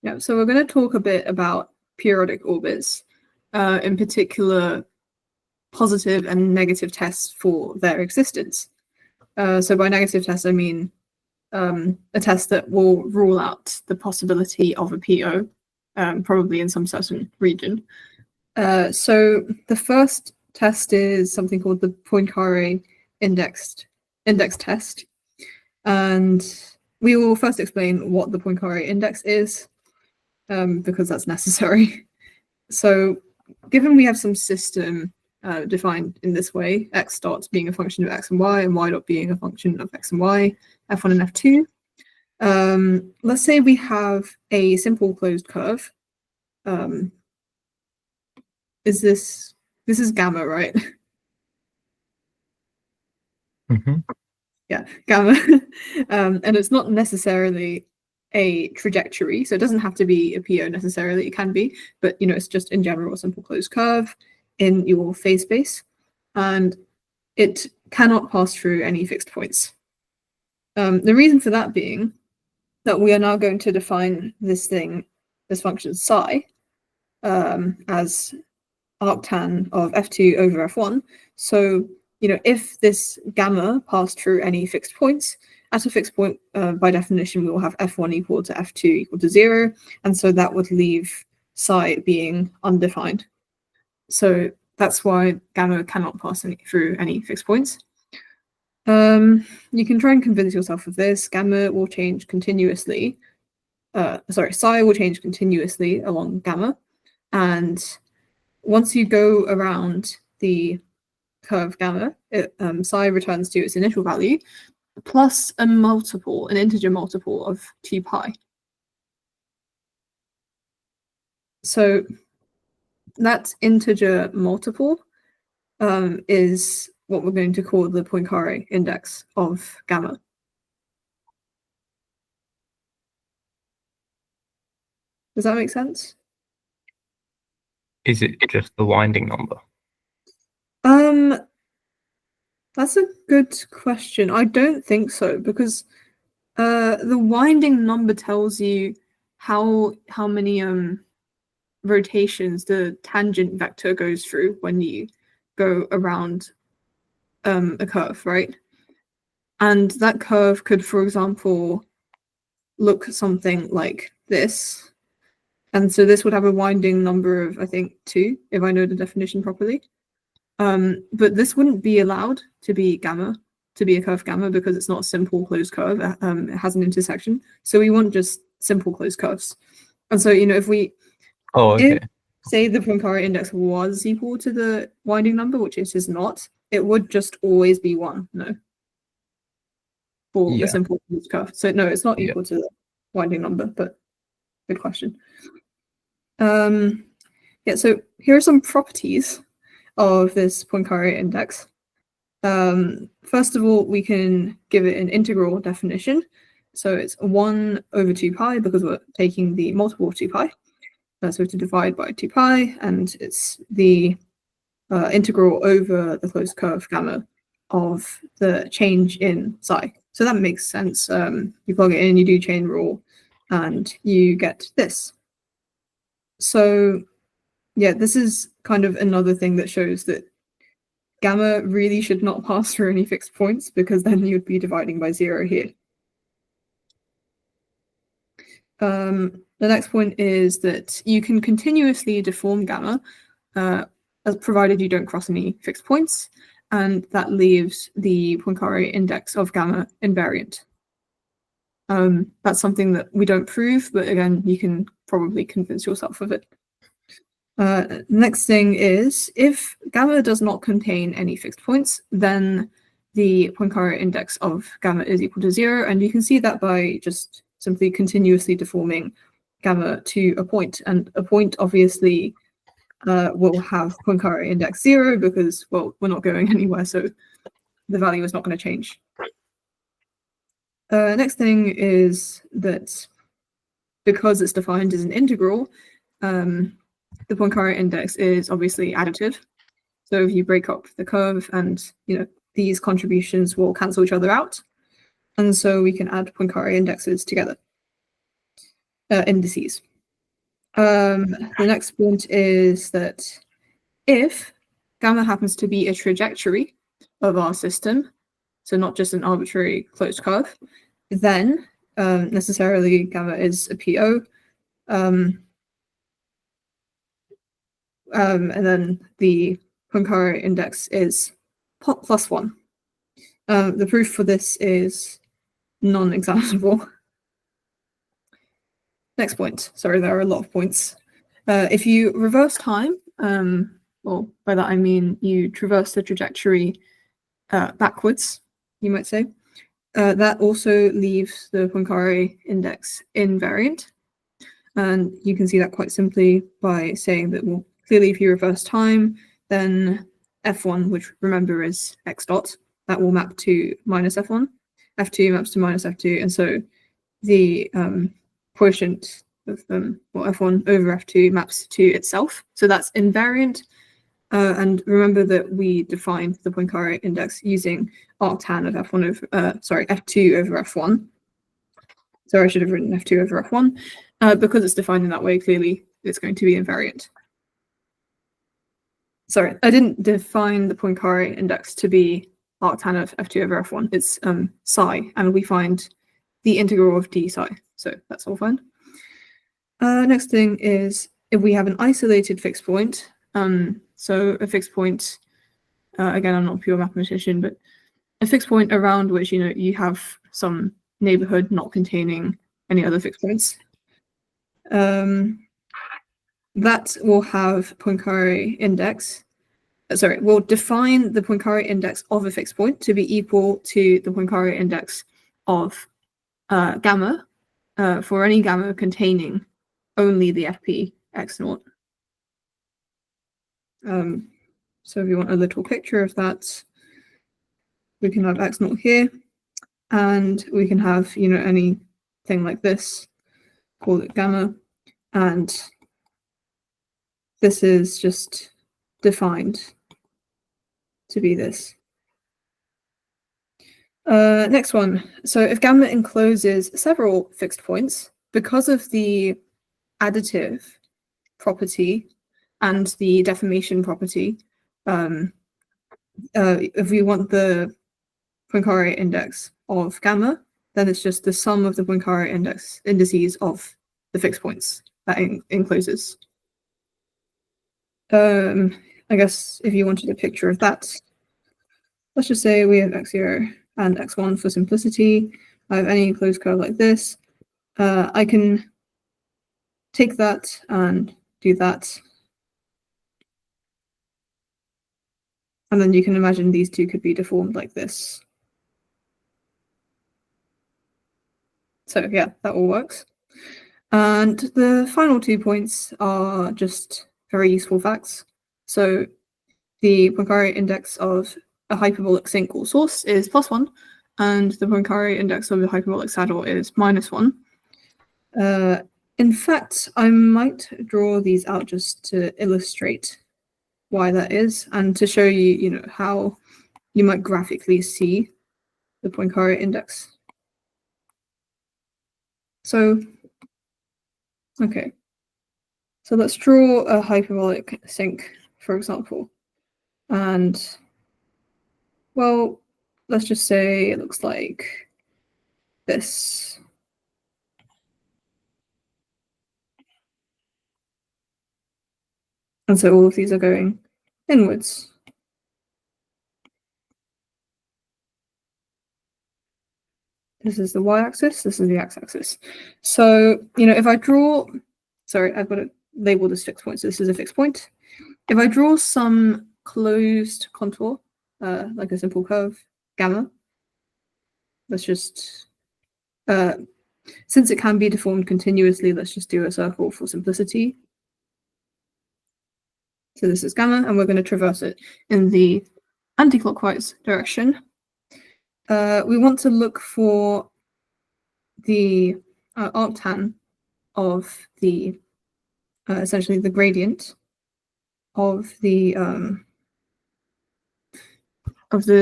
Yeah, so we're going to talk a bit about periodic orbits, in particular positive and negative tests for their existence. So by negative tests, I mean a test that will rule out the possibility of a PO, probably in some certain region. So the first test is something called the Poincare index test. And we will first explain what the Poincare index is, because that's necessary. So given we have some system defined in this way, x dot being a function of x and y dot being a function of x and y, f1 and f2, let's say we have a simple closed curve. This is gamma, right? Mm-hmm. Yeah, gamma. And it's not necessarily a trajectory, so it doesn't have to be a PO necessarily. It can be, but it's just in general a simple closed curve in your phase space, and it cannot pass through any fixed points. The reason for that being that we are now going to define this function psi, as arctan of f2 over f1. So if this gamma passed through any fixed points, at a fixed point, by definition, we will have f1 equal to f2 equal to 0, and so that would leave psi being undefined. So that's why gamma cannot pass through any fixed points. You can try and convince yourself of this. Gamma will change continuously. Psi will change continuously along gamma, and once you go around the curve gamma, psi returns to its initial value plus an integer multiple of 2 pi. So that integer multiple is what we're going to call the Poincare index of gamma. Does that make sense? Is it just the winding number? That's a good question. I don't think so, because the winding number tells you how many rotations the tangent vector goes through when you go around a curve, right? And that curve could, for example, look something like this. And so this would have a winding number of, I think, 2, if I know the definition properly. But this wouldn't be allowed to be gamma, to be a curve gamma, because it's not a simple closed curve. It has an intersection. So we want just simple closed curves. And so, if we say the Poincare index was equal to the winding number, which it is not, it would just always be 1, no? For a simple closed curve. So no, it's not equal to the winding number, but good question. So here are some properties of this Poincare index. First of all, we can give it an integral definition. So it's 1 over 2 pi because we're taking the multiple of 2 pi. So to divide by 2 pi, and it's the integral over the closed curve gamma of the change in psi. So that makes sense. You plug it in, you do chain rule, and you get this. So yeah, this is kind of another thing that shows that gamma really should not pass through any fixed points, because then you'd be dividing by 0 here. The next point is that you can continuously deform gamma, as provided you don't cross any fixed points, and that leaves the Poincare index of gamma invariant. That's something that we don't prove, but again, you can probably convince yourself of it. Next thing is, if gamma does not contain any fixed points, then the Poincare index of gamma is equal to 0, and you can see that by just simply continuously deforming gamma to a point, and a point obviously will have Poincare index 0 because, well, we're not going anywhere, so the value is not going to change. Next thing is that because it's defined as an integral, the Poincare index is obviously additive. So if you break up the curve, and these contributions will cancel each other out, and so we can add Poincare indexes together, indices. The next point is that if gamma happens to be a trajectory of our system, so not just an arbitrary closed curve, then necessarily gamma is a PO. And then the Poincare index is +1. The proof for this is non-examinable. Next point. Sorry, there are a lot of points. If you reverse time, well, by that I mean you traverse the trajectory backwards, you might say, that also leaves the Poincare index invariant. And you can see that quite simply by saying that, well, clearly if you reverse time, then f1, which remember is x dot, that will map to minus f1, f2 maps to minus f2, and so the quotient of f1 over f2 maps to itself. So that's invariant. And remember that we defined the Poincare index using arctan of f1 over, f2 over f1. So I should have written f2 over f1. Because it's defined in that way, clearly it's going to be invariant. Sorry, I didn't define the Poincare index to be arctan of f2 over f1. It's psi, and we find the integral of d psi. So that's all fine. Next thing is if we have an isolated fixed point. So a fixed point, again, I'm not a pure mathematician, but a fixed point around which you have some neighborhood not containing any other fixed points. That will have Poincare index. We'll define the Poincare index of a fixed point to be equal to the Poincare index of gamma for any gamma containing only the FP x naught. So if you want a little picture of that, we can have x naught here, and we can have anything like this, call it gamma, and this is just defined to be this. Next one. So if gamma encloses several fixed points, because of the additive property and the deformation property, if we want the Poincare index of gamma, then it's just the sum of the Poincare indices of the fixed points that encloses. I guess if you wanted a picture of that, let's just say we have x0 and x1 for simplicity. I have any closed curve like this. I can take that and do that. And then you can imagine these two could be deformed like this. So yeah, that all works. And the final 2 points are just very useful facts. So the Poincare index of a hyperbolic sink or source is +1, and the Poincare index of a hyperbolic saddle is -1. In fact, I might draw these out just to illustrate why that is, and to show you, how you might graphically see the Poincare index. So, okay. So let's draw a hyperbolic sink, for example. And, well, let's just say it looks like this. And so all of these are going inwards. This is the y-axis, this is the x-axis. So, if I draw, sorry, I've got to label this fixed point. So this is a fixed point. If I draw some closed contour, like a simple curve, gamma, let's just, since it can be deformed continuously, let's just do a circle for simplicity. So this is gamma, and we're going to traverse it in the anti-clockwise direction. We want to look for the arctan of the essentially the gradient of the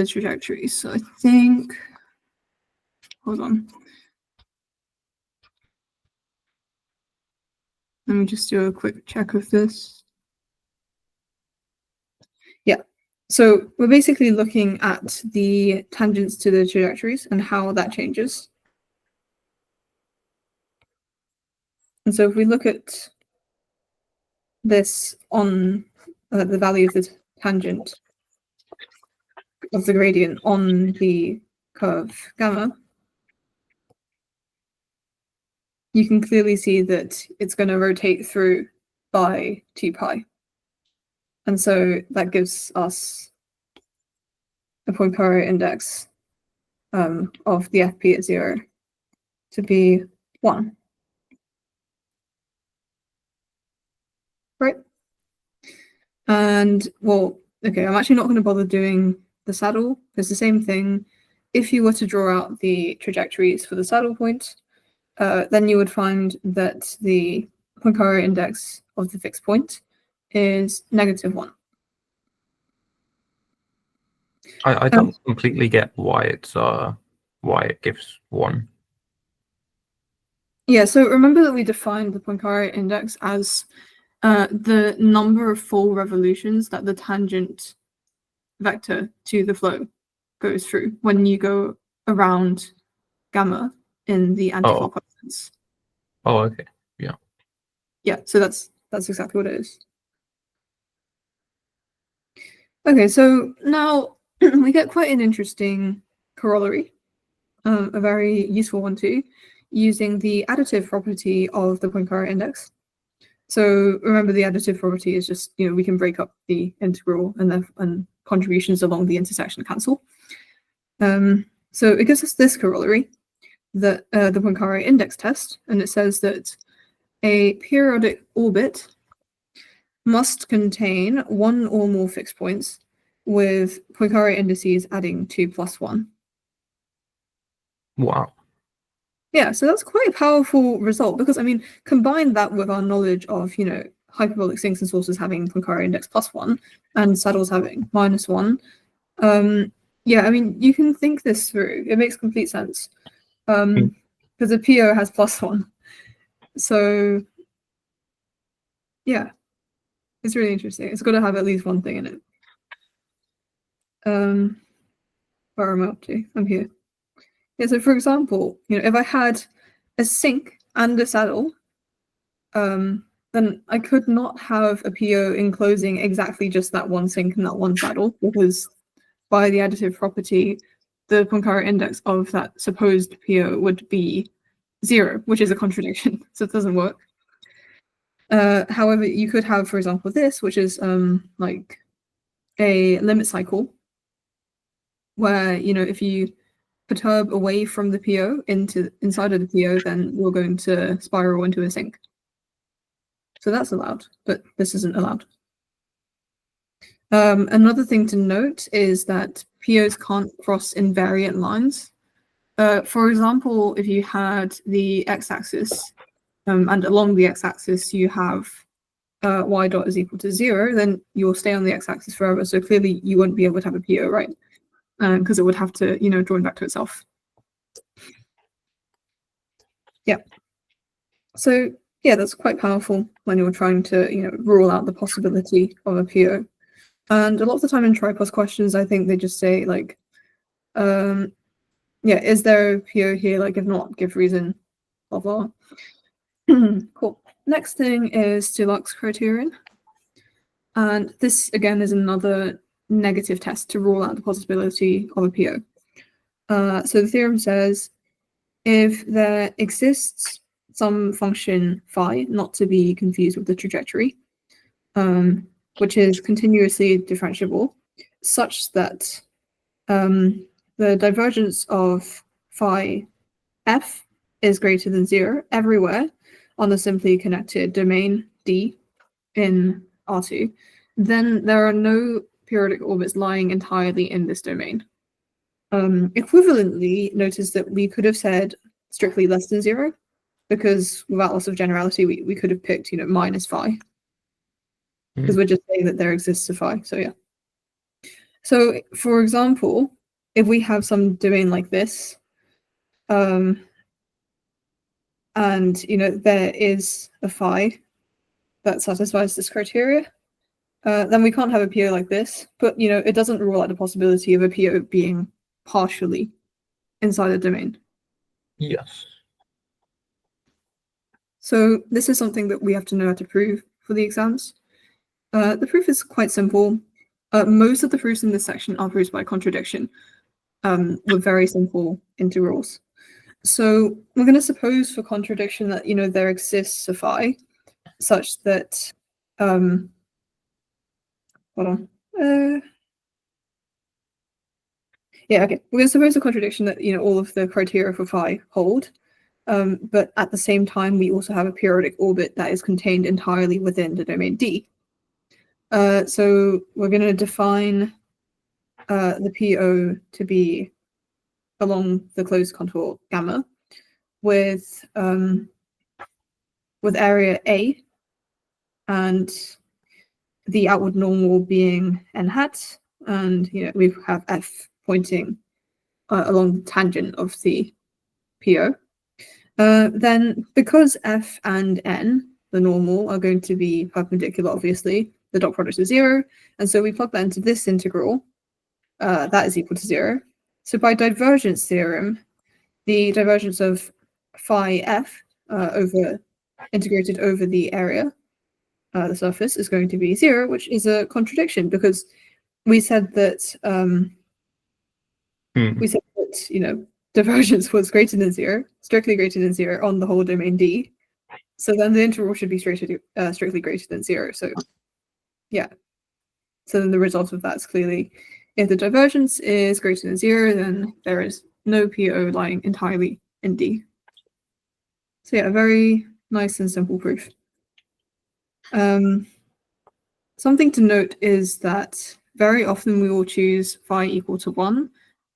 trajectory. So I think, hold on. Let me just do a quick check of this. Yeah. So we're basically looking at the tangents to the trajectories and how that changes. And so if we look at this on the value of the tangent of the gradient on the curve gamma, you can clearly see that it's going to rotate through by 2 pi. And so that gives us a Poincare index of the FP at 0 to be 1. Right? And, well, okay, I'm actually not going to bother doing the saddle. It's the same thing. If you were to draw out the trajectories for the saddle point, then you would find that the Poincare index of the fixed point is -1. I don't completely get why it gives 1. Yeah, so remember that we defined the Poincare index as the number of full revolutions that the tangent vector to the flow goes through when you go around gamma in the anticlockwise sense. Oh, okay. Yeah. Yeah, so that's exactly what it is. Okay, so now we get quite an interesting corollary, a very useful one too, using the additive property of the Poincare index. So remember, the additive property is just, we can break up the integral and contributions along the intersection cancel. So it gives us this corollary, that the Poincare index test, and it says that a periodic orbit must contain one or more fixed points with Poincare indices adding 2 plus 1. Wow. Yeah, so that's quite a powerful result because, combine that with our knowledge of, hyperbolic sinks and sources having Poincare index +1 and saddles having -1. Yeah, you can think this through. It makes complete sense. Because the PO has +1. So, yeah, it's really interesting. It's got to have at least one thing in it. Where am I up to? I'm here. Yeah, so for example, if I had a sink and a saddle, then I could not have a PO enclosing exactly just that one sink and that one saddle, because by the additive property, the Poincare index of that supposed PO would be 0, which is a contradiction, so it doesn't work. However, you could have, for example, this, which is like a limit cycle, where if you perturb away from the PO inside of the PO, then you're going to spiral into a sink. So that's allowed, but this isn't allowed. Another thing to note is that POs can't cross invariant lines. For example, if you had the x-axis, and along the x-axis you have y dot is equal to 0, then you'll stay on the x-axis forever. So clearly you won't be able to have a PO, right? Because it would have to, join back to itself. Yeah. So yeah, that's quite powerful when you're trying to, rule out the possibility of a PO. And a lot of the time in tripos questions, I think they just say like, yeah, is there a PO here? Like, if not, give reason, blah, blah. Cool. Next thing is Deluxe criterion. And this, again, is another negative test to rule out the possibility of a PO. So the theorem says, if there exists some function phi, not to be confused with the trajectory, which is continuously differentiable, such that the divergence of phi f is greater than 0 everywhere on the simply connected domain D in R2, then there are no periodic orbits lying entirely in this domain. Equivalently, notice that we could have said strictly less than 0, because without loss of generality, we could have picked, minus phi, because we're just saying that there exists a phi. So yeah. So for example, if we have some domain like this, and there is a phi that satisfies this criteria, then we can't have a PO like this. But it doesn't rule out the possibility of a PO being partially inside the domain. Yes. So this is something that we have to know how to prove for the exams. The proof is quite simple. Most of the proofs in this section are proofs by contradiction, with very simple integrals. So we're going to suppose for contradiction that there exists a phi such that hold on. Yeah, okay. We're going to suppose a contradiction that all of the criteria for phi hold, but at the same time we also have a periodic orbit that is contained entirely within the domain D. So we're going to define the PO to be along the closed contour gamma with area A and the outward normal being n hat, and we have F pointing along the tangent of the PO. Then because F and N, the normal, are going to be perpendicular, obviously, the dot product is 0, and so we plug that into this integral. That is equal to 0. So by divergence theorem, the divergence of phi f integrated over the area, the surface, is going to be 0, which is a contradiction because we said that divergence was greater than 0, strictly greater than 0 on the whole domain D. So then the integral should be strictly greater than 0. So yeah. So then the result of that is clearly, if the divergence is greater than 0, then there is no PO lying entirely in D. So yeah, a very nice and simple proof. Something to note is that very often we will choose phi equal to 1,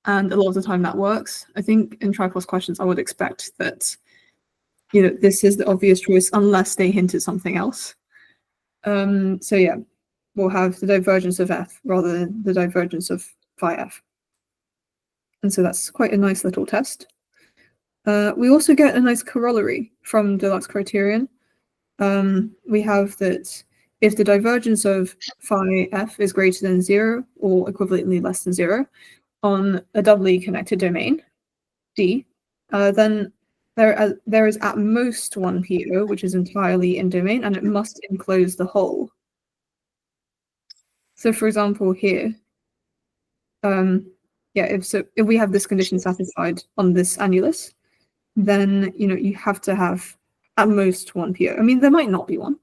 and a lot of the time that works. I think in tripos questions I would expect that this is the obvious choice unless they hint at something else. So yeah, we'll have the divergence of f rather than the divergence of phi f. And so that's quite a nice little test. We also get a nice corollary from Deluxe criterion. We have that if the divergence of phi f is greater than 0 or equivalently less than 0 on a doubly connected domain, D, then there is at most one PO, which is entirely in domain, and it must enclose the whole. So for example, here, if we have this condition satisfied on this annulus, then you have to have at most one PO. I mean, there might not be one,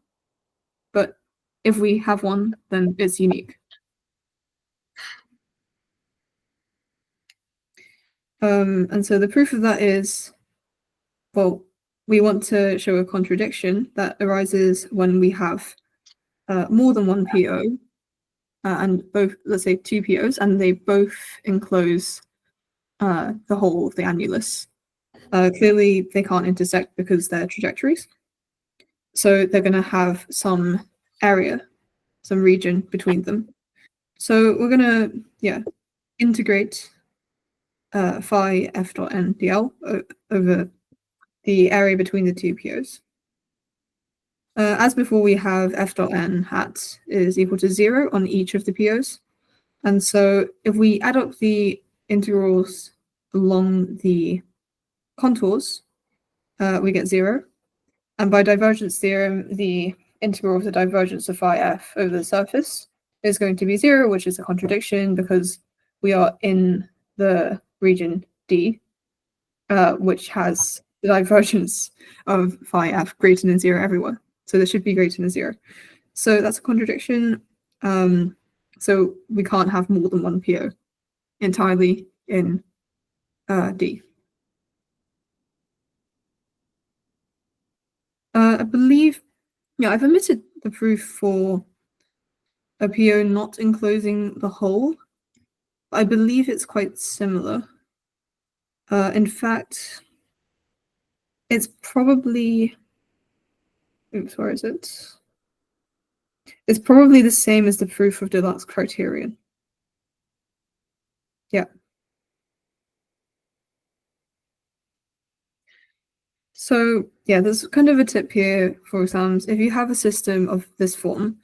but if we have one, then it's unique. And so the proof of that is, well, we want to show a contradiction that arises when we have more than one PO, and both, let's say, two POs, and they both enclose the whole of the annulus. Clearly, they can't intersect because they're trajectories. So they're going to have some area, some region between them. So we're going to, integrate phi f dot n dl over the area between the two POs. As before, we have f dot n hat is equal to 0 on each of the POs. And so if we add up the integrals along the contours, we get 0. And by divergence theorem, the integral of the divergence of phi f over the surface is going to be 0, which is a contradiction because we are in the region D, which has the divergence of phi f greater than 0 everywhere. So this should be greater than 0. So that's a contradiction. So we can't have more than one PO entirely in D. I believe, I've omitted the proof for a PO not enclosing the whole. I believe it's quite similar. In fact, it's probably, where is it? It's probably the same as the proof of Deluxe criterion. Yeah. So yeah, there's kind of a tip here for exams. If you have a system of this form,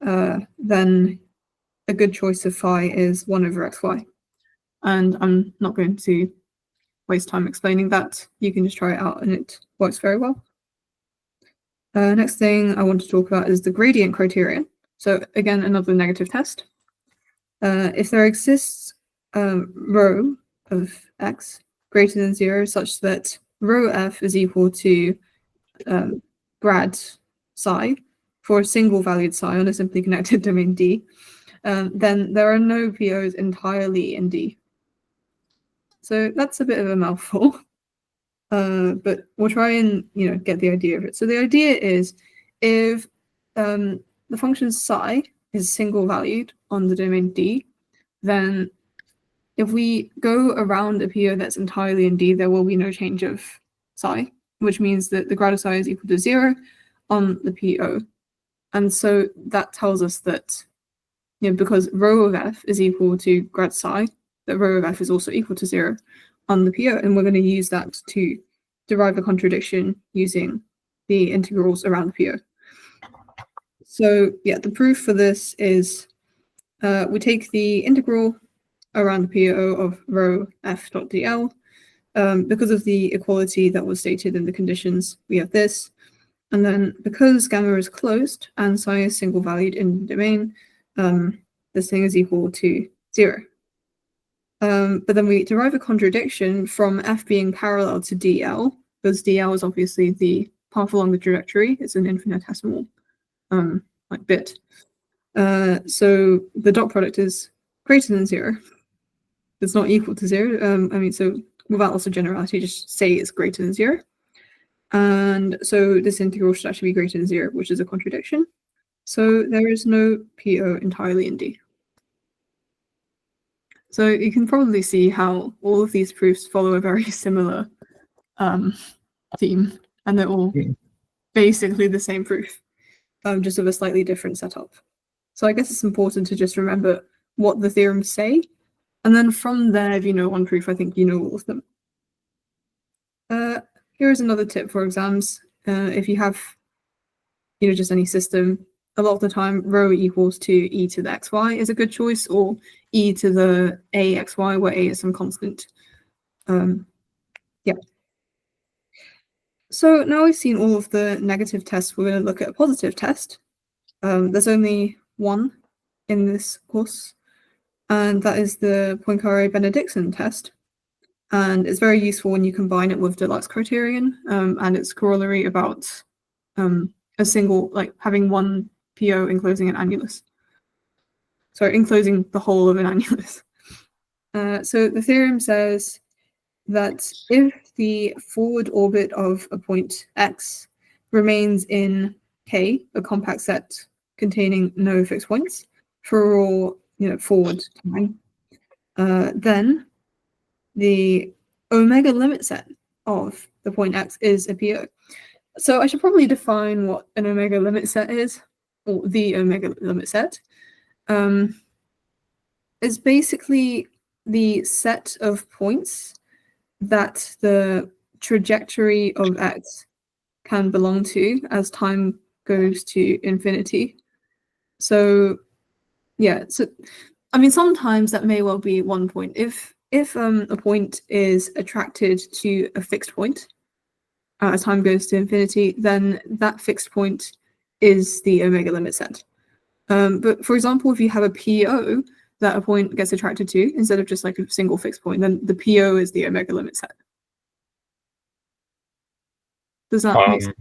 then a good choice of phi is 1 over xy. And I'm not going to waste time explaining that. You can just try it out and it works very well. Next thing I want to talk about is the gradient criterion. So again, another negative test. If there exists a rho of x greater than 0 such that rho f is equal to grad psi for a single valued psi on a simply connected domain D, then there are no POs entirely in D. So that's a bit of a mouthful, but we'll try and get the idea of it. So the idea is if the function psi is single valued on the domain D, then if we go around a PO that's entirely in D, there will be no change of psi, which means that the grad of psi is equal to 0 on the PO. And so that tells us that because rho of f is equal to grad psi, that rho of f is also equal to 0 on the PO, and we're going to use that to derive a contradiction using the integrals around the PO. So yeah, the proof for this is we take the integral around the PO of rho f dot dl. Because of the equality that was stated in the conditions, we have this. And then because gamma is closed and psi is single valued in the domain, this thing is equal to 0. But then we derive a contradiction from f being parallel to dl, because dl is obviously the path along the trajectory. It's an infinitesimal bit. So the dot product is greater than 0. It's not equal to 0. So without loss of generality, just say it's greater than 0. And so this integral should actually be greater than 0, which is a contradiction. So there is no PO entirely in D. So you can probably see how all of these proofs follow a very similar theme, and they're all basically the same proof, just with a slightly different setup. So I guess it's important to just remember what the theorems say, and then from there, if you know one proof, I think you know all of them. Here is another tip for exams. If you have just any system, a lot of the time rho equals to e to the xy is a good choice, or e to the axy, where a is some constant. Yeah. So now we've seen all of the negative tests, we're going to look at a positive test. There's only one in this course, and that is the Poincaré-Benedictson test. And it's very useful when you combine it with Deluxe criterion and its corollary about a single, having one PO enclosing an annulus. Sorry, enclosing the whole of an annulus. So the theorem says that if the forward orbit of a point x remains in K, a compact set containing no fixed points, for all forward time, then the omega limit set of the point x is a PO. So I should probably define what an omega limit set is, or the omega limit set. It's basically the set of points that the trajectory of x can belong to as time goes to infinity. So yeah, sometimes that may well be one point. If a point is attracted to a fixed point as time goes to infinity, then that fixed point is the omega limit set. But for example, if you have a PO that a point gets attracted to instead of just a single fixed point, then the PO is the omega limit set. Does that make sense?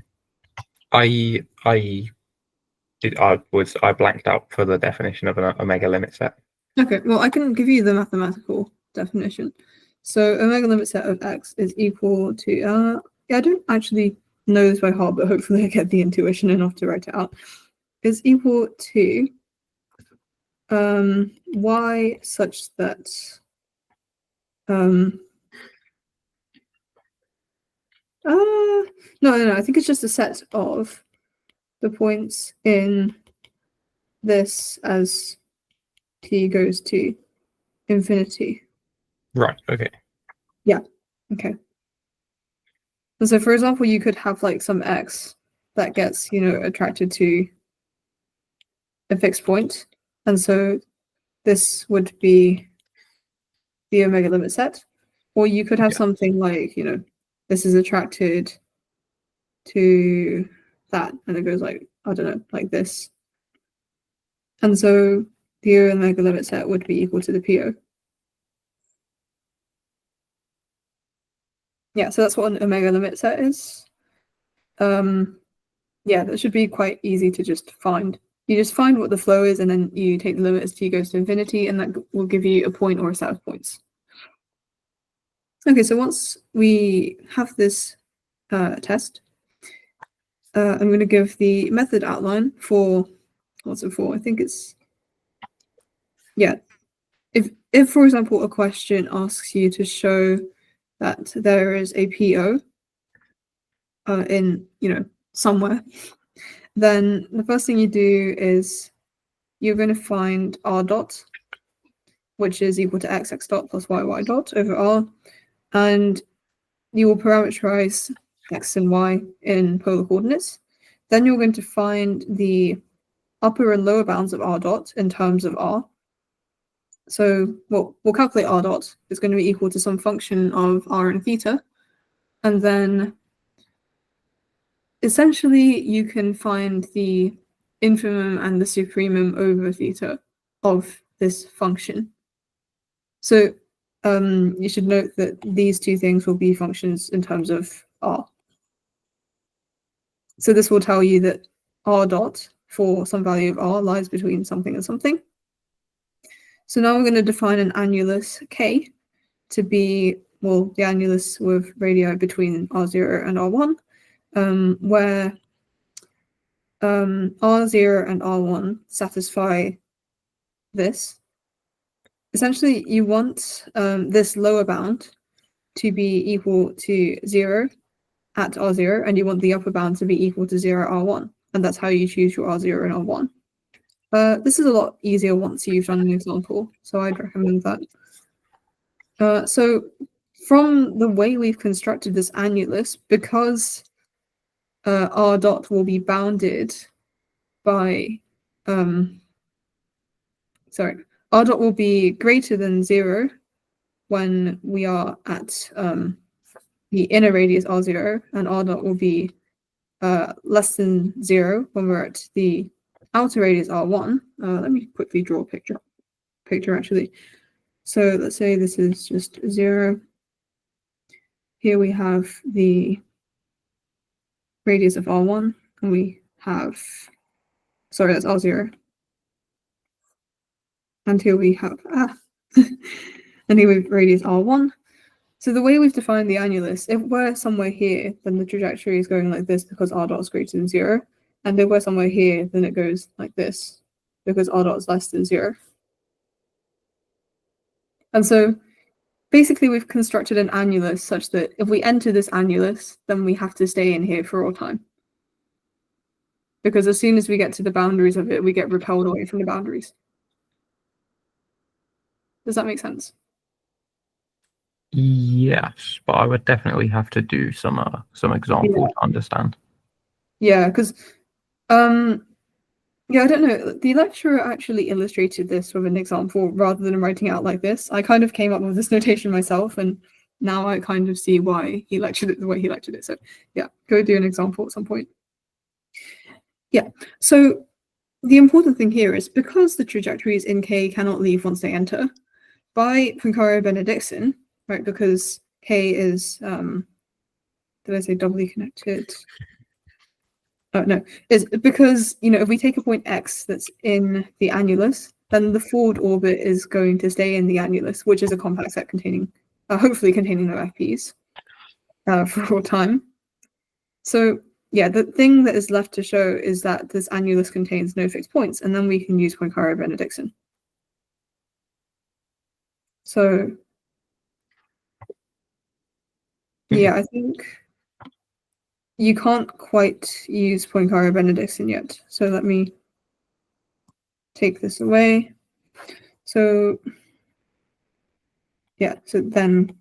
I blanked out for the definition of an omega limit set. Okay, well, I can give you the mathematical definition. So omega limit set of x is equal to, I don't actually know this by heart, but hopefully I get the intuition enough to write it out, is equal to y such that no, I think it's just a set of the points in this as t goes to infinity. Right, okay. Yeah, okay. And so, for example, you could have like some x that gets, attracted to a fixed point. And so this would be the omega limit set. Or you could have something like, this is attracted to that, and it goes like, I don't know, like this. And so the omega limit set would be equal to the PO. Yeah, so that's what an omega limit set is. Yeah, that should be quite easy to just find. You just find what the flow is, and then you take the limit as t goes to infinity, and that will give you a point or a set of points. Okay, so once we have this test, I'm going to give the method outline for, what's it for? I think it's, yeah. If for example, a question asks you to show that there is a PO in, somewhere, then the first thing you do is you're going to find r dot, which is equal to x dot plus y dot over r, and you will parameterize x and y in polar coordinates. Then you're going to find the upper and lower bounds of r dot in terms of r. So we'll calculate r dot. It's going to be equal to some function of r and theta. And then essentially you can find the infimum and the supremum over theta of this function. So you should note that these two things will be functions in terms of r. So this will tell you that r dot for some value of r lies between something and something. So now we're going to define an annulus k to be, well, the annulus with radii between r0 and r1, where r0 and r1 satisfy this. Essentially, you want this lower bound to be equal to 0 at r0, and you want the upper bound to be equal to 0 at r1. And that's how you choose your r0 and r1. This is a lot easier once you've done an example, so I'd recommend that. So from the way we've constructed this annulus, because r dot will be bounded by, r dot will be greater than 0 when we are at the inner radius r0, and r dot will be less than 0 when we're at the outer radius r1. Let me quickly draw a picture actually. So let's say this is just 0. Here we have the radius of r1, and we have, sorry, that's r0. And here we have, and here we have radius r1. So the way we've defined the annulus, if we're somewhere here, then the trajectory is going like this because r dot is greater than 0. And if we're somewhere here, then it goes like this because r dot is less than 0. And so basically we've constructed an annulus such that if we enter this annulus, then we have to stay in here for all time. Because as soon as we get to the boundaries of it, we get repelled away from the boundaries. Does that make sense? Yes, but I would definitely have to do some example to understand. Yeah, because yeah, I don't know. The lecturer actually illustrated this with an example rather than writing out like this. I kind of came up with this notation myself, and now I kind of see why he lectured it the way he lectured it. So yeah, go do an example at some point. Yeah, so the important thing here is because the trajectories in K cannot leave once they enter, by Poincaré-Benedictson, right, because K is, did I say doubly connected? Oh, no, is because, if we take a point X that's in the annulus, then the forward orbit is going to stay in the annulus, which is a compact set containing, hopefully containing no FPs for all time. So yeah, the thing that is left to show is that this annulus contains no fixed points, and then we can use Poincaré-Benedictson. So yeah, I think you can't quite use Poincaré-Benedictson yet. So let me take this away. So yeah, so then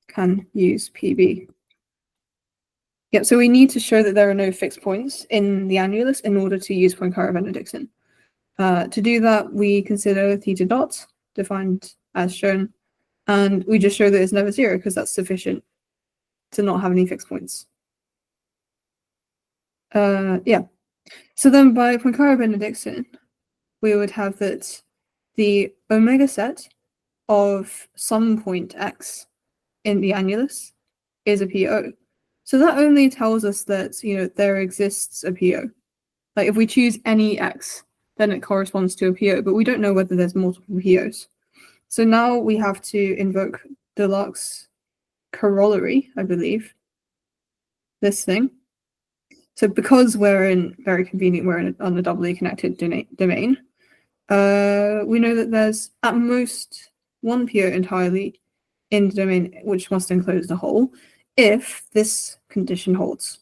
can use PB. Yep, so we need to show that there are no fixed points in the annulus in order to use Poincare-Benedictine. To do that, we consider theta dot, defined as shown, and we just show that it's never zero because that's sufficient to not have any fixed points. Yeah. So then by Poincare-Benedictine, we would have that the omega set of some point x in the annulus is a PO. So that only tells us that, you know, there exists a PO. Like if we choose any x, then it corresponds to a PO, but we don't know whether there's multiple POs. So now we have to invoke Dirac corollary, I believe. This thing. So because we're in very convenient, on the doubly connected domain, we know that there's at most one PO entirely in the domain which must enclose the whole if this condition holds.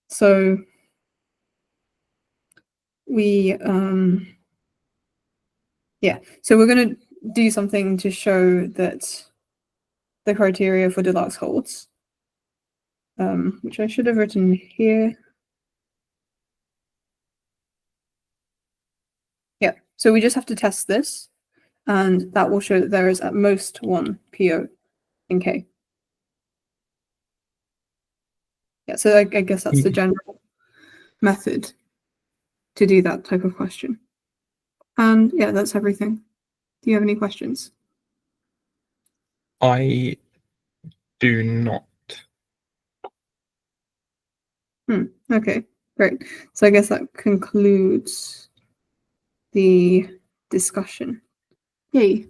So we so we're going to do something to show that the criteria for Dirac holds, which I should have written here. Yeah, so we just have to test this, and that will show that there is at most one PO in K. Yeah, so I guess that's the general method to do that type of question. And yeah, that's everything. Do you have any questions? I do not. Okay, great. So I guess that concludes the discussion. Yay.